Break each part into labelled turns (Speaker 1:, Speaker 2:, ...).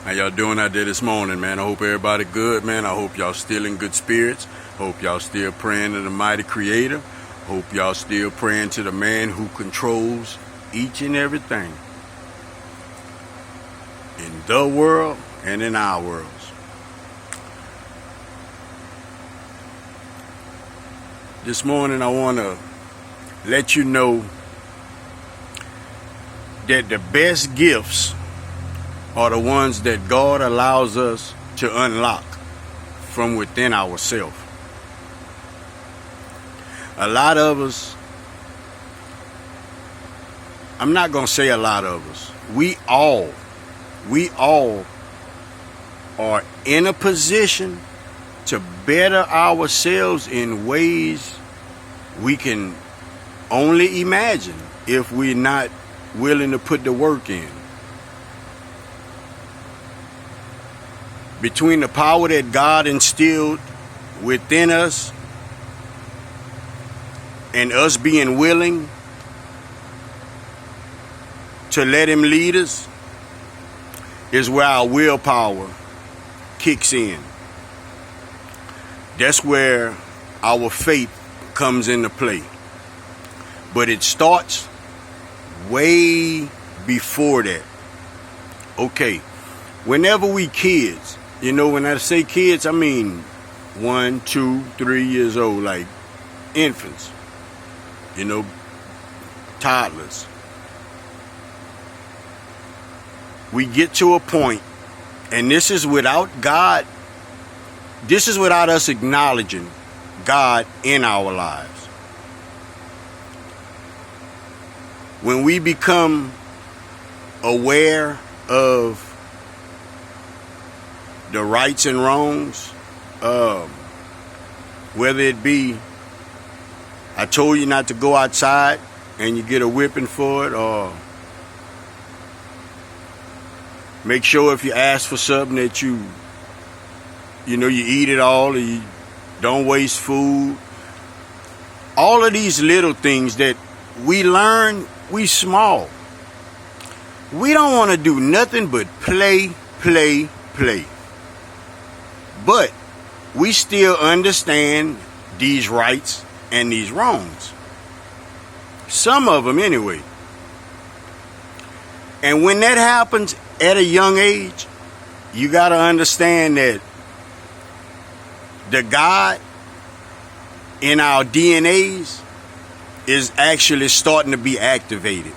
Speaker 1: How y'all doing out there this morning, man? I hope everybody good, man. I hope y'all still in good spirits. Hope y'all still praying to the mighty Creator. Hope y'all still praying to the man who controls each and everything in the world and in our worlds. This morning I want to let you know that the best gifts are the ones that God allows us to unlock from within ourselves. A lot of us, I'm not going to say a lot of us, we all are in a position to better ourselves in ways we can only imagine if we're not willing to put the work in. Between the power that God instilled within us and us being willing to let Him lead us is where our willpower kicks in. That's where our faith comes into play. But it starts way before that. Okay, whenever we kids, you know, when I say kids, I mean 1, 2, 3 years old, like infants, you know, toddlers. We get to a point, and this is without God, this is without us acknowledging God in our lives. When we become aware of the rights and wrongs, whether it be I told you not to go outside and you get a whipping for it, or make sure if you ask for something that you eat it all, or you don't waste food. All of these little things that we learn, we small. We don't want to do nothing but play. But we still understand these rights and these wrongs. Some of them anyway. And when that happens at a young age, you got to understand that the God in our DNAs is actually starting to be activated.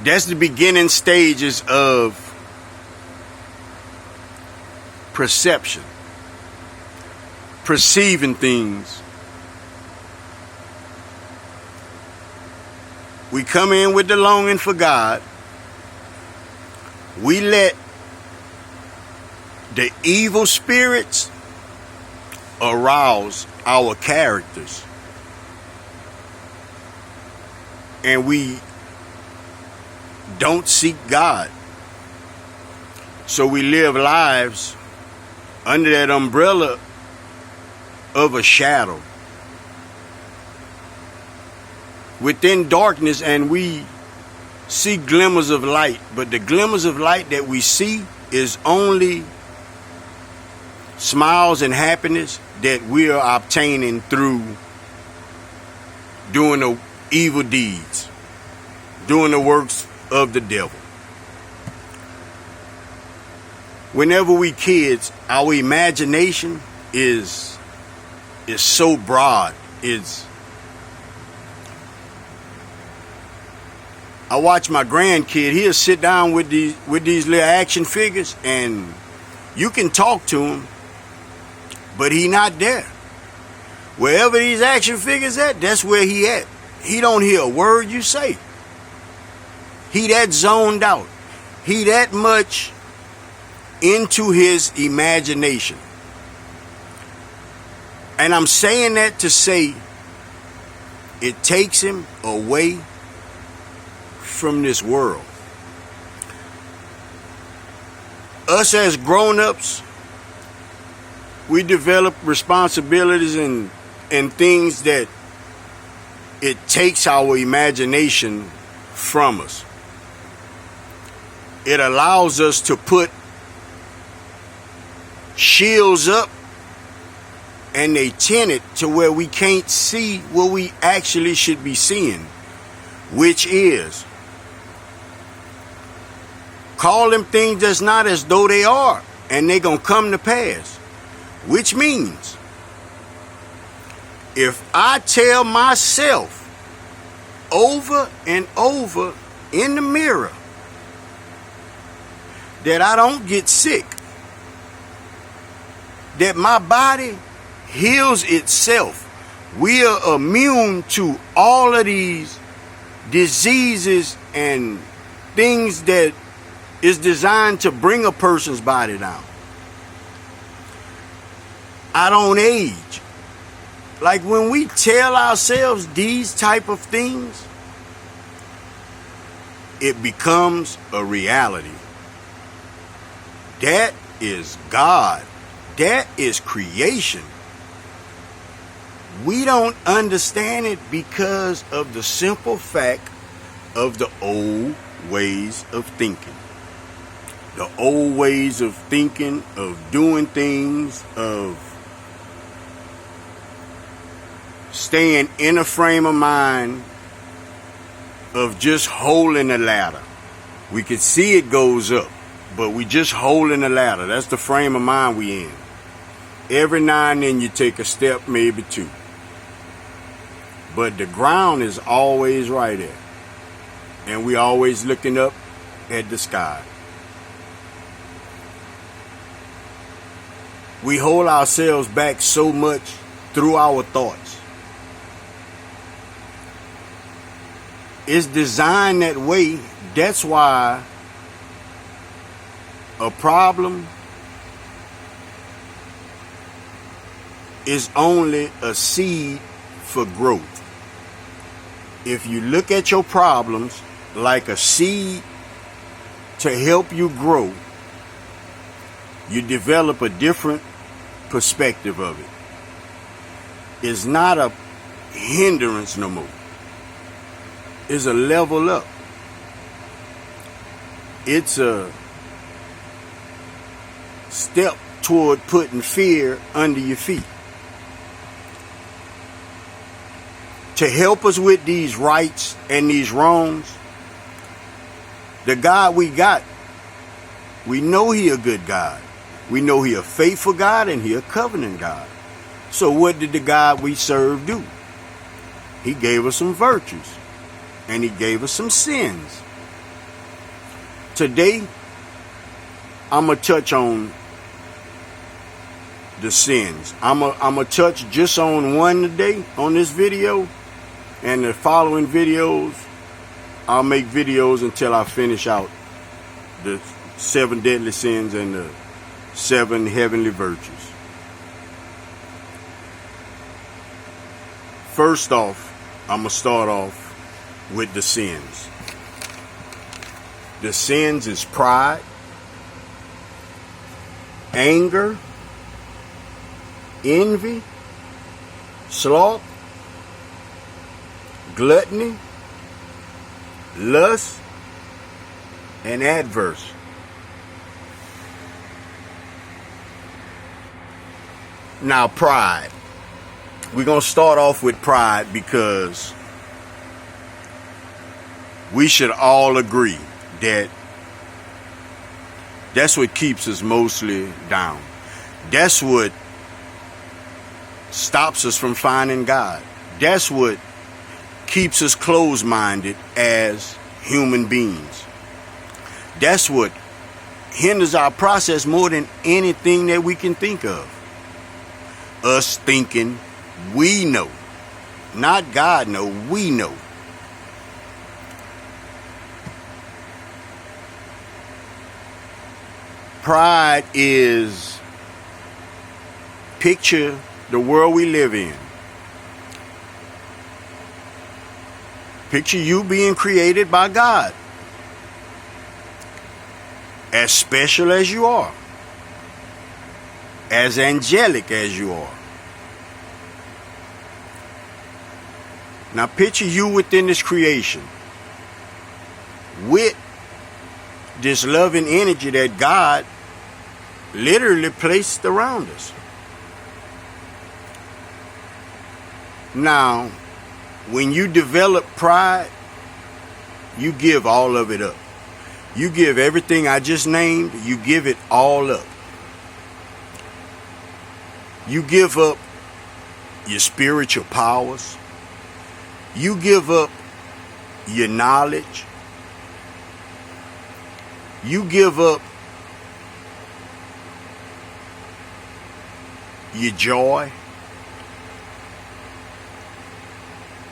Speaker 1: That's the beginning stages of perception, perceiving things. We come in with the longing for God. We let the evil spirits arouse our characters. And we don't seek God. So we live lives under that umbrella of a shadow, within darkness, and we see glimmers of light. But the glimmers of light that we see is only smiles and happiness that we are obtaining through doing the evil deeds, doing the works of the devil. Whenever we kids, our imagination is so broad. I watch my grandkid. He'll sit down with these little action figures, and you can talk to him, but he not there. Wherever these action figures at, that's where he at. He don't hear a word you say. He that zoned out. He that much into his imagination. And I'm saying that to say it takes him away from this world. Us as grown-ups, we develop responsibilities and things that it takes our imagination from us. it allows us to put shields up, and they tint it to where we can't see what we actually should be seeing, which is call them things that's not as though they are, and they gonna come to pass. Which means if I tell myself over and over in the mirror that I don't get sick, that my body heals itself, we are immune to all of these diseases and things that is designed to bring a person's body down. I don't age. Like when we tell ourselves these type of things, it becomes a reality. That is God. That is creation. We don't understand it because of the simple fact of the old ways of thinking. The old ways of thinking, of doing things, of staying in a frame of mind of just holding the ladder. We can see it goes up, but we just holding the ladder. That's the frame of mind we in. Every now and then you take a step, maybe two. But the ground is always right there. And we always looking up at the sky. We hold ourselves back so much through our thoughts. It's designed that way. That's why a problem is only a seed for growth. If you look at your problems like a seed to help you grow, you develop a different perspective of it. It's not a hindrance no more. It's a level up. It's a step toward putting fear under your feet. To help us with these rights and these wrongs, the God we got, we know He a good God. We know He a faithful God and He a covenant God. So what did the God we serve do? He gave us some virtues and He gave us some sins. Today, I'm going to touch on the sins. I'm going to touch just on one today on this video. And the following videos, I'll make videos until I finish out the 7 deadly sins and the 7 heavenly virtues. First off, I'm going to start off with the sins. The sins is pride, anger, envy, sloth, gluttony, lust, and adverse. Now, pride. We're going to start off with pride because we should all agree that that's what keeps us mostly down. That's what stops us from finding God. That's what keeps us closed-minded as human beings. That's what hinders our process more than anything that we can think of. Us thinking we know. Not God know, we know. Pride is, picture the world we live in. Picture you being created by God. As special as you are. As angelic as you are. Now picture you within this creation. With this loving energy that God literally placed around us. Now, when you develop pride, you give all of it up. You give everything I just named, you give it all up. You give up your spiritual powers. You give up your knowledge. You give up your joy.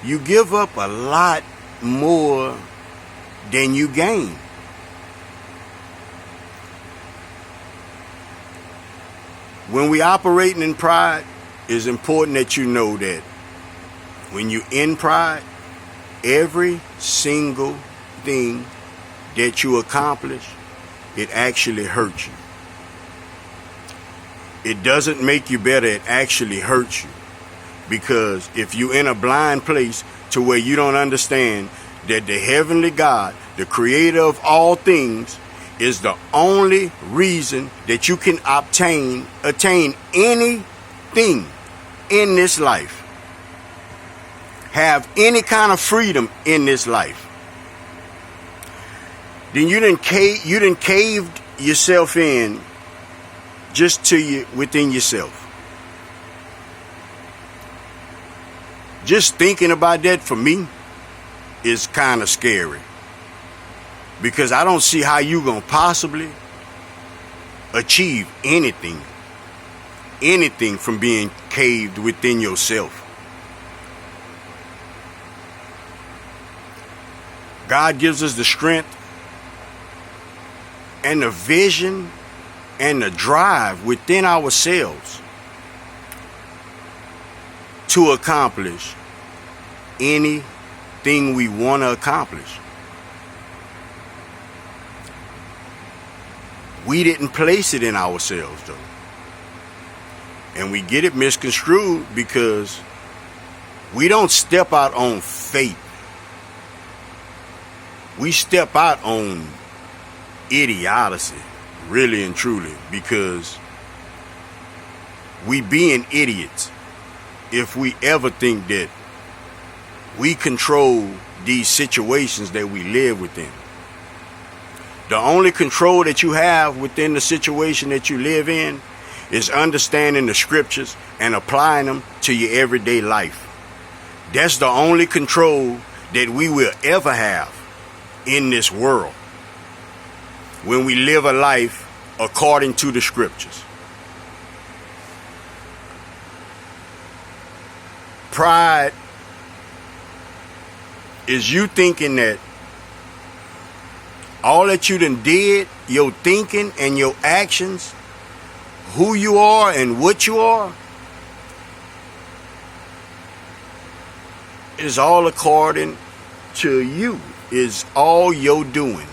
Speaker 1: You give up a lot more than you gain. When we operating in pride, it's important that you know that when you in pride, every single thing that you accomplish, it actually hurts you. It doesn't make you better, it actually hurts you. Because if you're in a blind place to where you don't understand that the heavenly God, the creator of all things, is the only reason that you can attain anything in this life, have any kind of freedom in this life, then you done caved yourself in just to you within yourself. Just thinking about that for me is kind of scary, because I don't see how you gonna possibly achieve anything from being caved within yourself. God gives us the strength and the vision and the drive within ourselves to accomplish anything we want to accomplish. We didn't place it in ourselves, though. And we get it misconstrued because we don't step out on faith. We step out on idiocy, really and truly, because we being idiots if we ever think that we control these situations that we live within. The only control that you have within the situation that you live in is understanding the scriptures and applying them to your everyday life. That's the only control that we will ever have in this world, when we live a life according to the scriptures. Pride is you thinking that all that you done did, your thinking and your actions, who you are and what you are, is all according to you, is all your doing.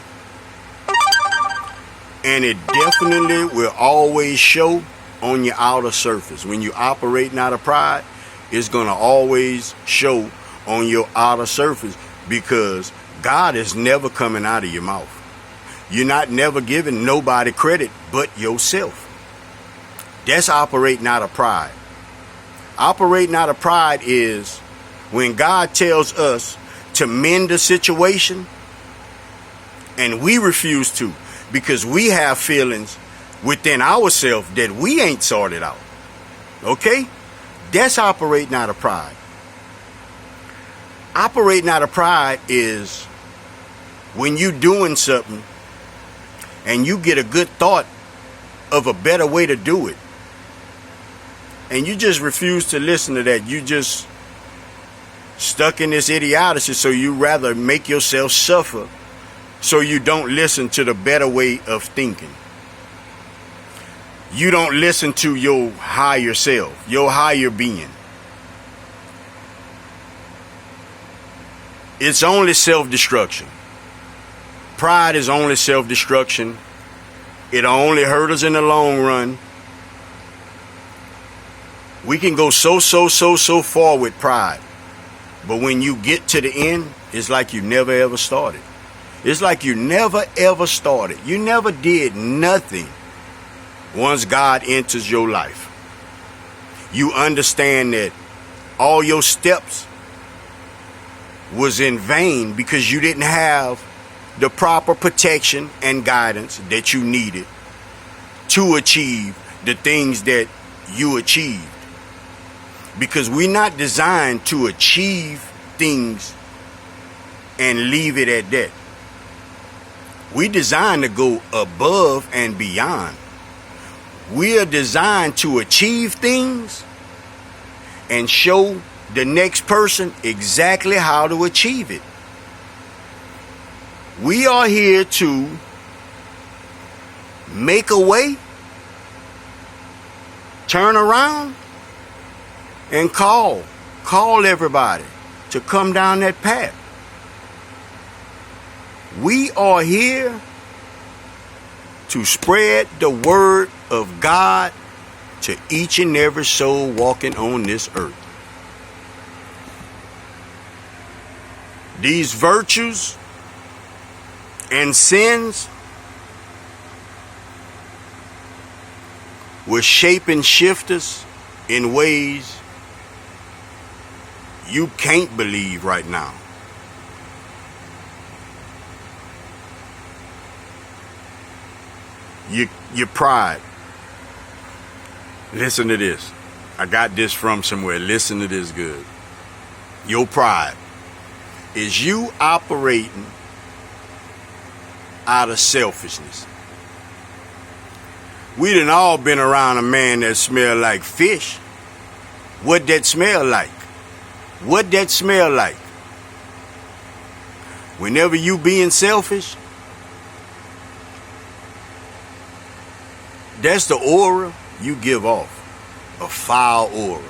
Speaker 1: And it definitely will always show on your outer surface. When you operating out of pride, it's going to always show on your outer surface, because God is never coming out of your mouth. You're not never giving nobody credit but yourself. That's operating out of pride. Operating out of pride is when God tells us to mend a situation and we refuse to, because we have feelings within ourselves that we ain't sorted out. Okay? That's operating out of pride. Operating out of pride is when you doing something and you get a good thought of a better way to do it, and you just refuse to listen to that. You just stuck in this idiocy, so you rather make yourself suffer so you don't listen to the better way of thinking. You don't listen to your higher self, your higher being. It's only self-destruction. Pride is only self-destruction. It'll only hurt us in the long run. We can go so far with pride, but when you get to the end, it's like you never ever started. It's like you never ever started. You never did nothing once God enters your life. You understand that all your steps was in vain because you didn't have the proper protection and guidance that you needed to achieve the things that you achieved. Because we're not designed to achieve things and leave it at that. We're designed to go above and beyond. We are designed to achieve things and show the next person exactly how to achieve it. We are here to make a way, turn around, and call everybody to come down that path. We are here to spread the word of God to each and every soul walking on this earth. These virtues and sins will shape and shift us in ways you can't believe right now. Your pride. Listen to this. I got this from somewhere. Listen to this good. Your pride is you operating out of selfishness. We done all been around a man that smelled like fish. What that smell like? What that smell like? Whenever you being selfish, that's the aura you give off. A foul aura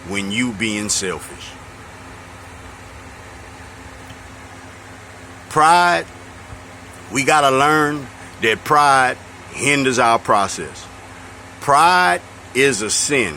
Speaker 1: when you being selfish. Pride, we gotta learn that pride hinders our process. Pride is a sin.